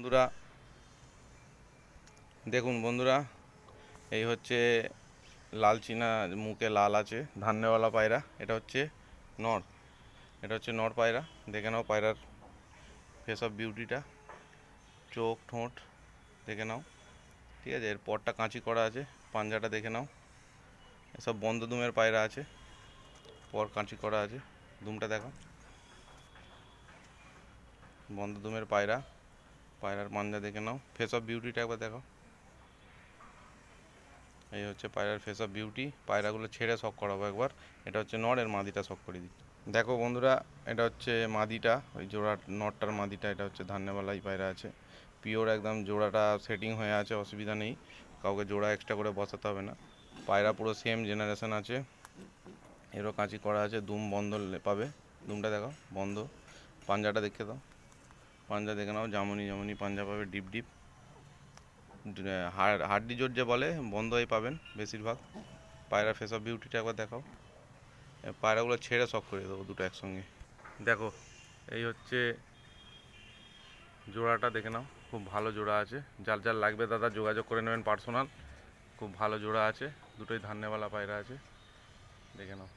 বন্ধুরা, দেখুন বন্ধুরা, এই হচ্ছে লাল চীনা, মুখে লাল আছে, ধান্যওয়ালা পায়রা। এটা হচ্ছে নর, পায়রা। দেখে নাও পায়রার ফেস অফ বিউটিটা, চোখ ঠোঁট দেখে নাও, ঠিক আছে। এর পরটা কাঁচি করা আছে, পাঞ্জাটা দেখে নাও। এসব বন্ধ দুমের পায়রা আছে, পর কাঁচি করা আছে। দুমটা দেখো, বন্ধ দুমের পায়রা। পায়রার পাঞ্জা দেখে নাও, ফেস অফ বিউটিটা একবার দেখো। এই হচ্ছে পায়রার ফেস অফ বিউটি। পায়রাগুলো ছেড়ে শখ করাবো একবার। এটা হচ্ছে নর, এর মাদিটা শখ করে দিচ্ছি। দেখো বন্ধুরা, এটা হচ্ছে মাদিটা, ওই জোড়া নরটার মাদিটা। এটা হচ্ছে ধান্যবালাই পায়রা আছে, পিওর একদম। জোড়াটা সেটিং হয়ে আছে, অসুবিধা নেই, কাউকে জোড়া এক্সট্রা করে বসাতে হবে না। পায়রা পুরো সেম জেনারেশন আছে, এরও কাঁচি করা আছে। দুম বন্ধ পাবে, দুমটা দেখো বন্ধ। পাঞ্জাটা দেখে দাও, পাঞ্জা দেখে নাও, জামনি জামনি পাঞ্জা পাবে, ডিপ ডিপ। হাড্ডি জোর যে বলে, বন্ধই পাবেন বেশিরভাগ। পায়রা ফেস অফ বিউটিটা একবার দেখাও। পায়রাগুলো ছেড়ে শখ করে দেবো দুটো একসঙ্গে। দেখো, এই হচ্ছে জোড়াটা, দেখে নাও, খুব ভালো জোড়া আছে। যার যার লাগবে দাদা যোগাযোগ করে নেবেন পার্সোনাল, খুব ভালো জোড়া আছে। দুটোই ধান্যওয়ালা পায়রা আছে, দেখে নাও।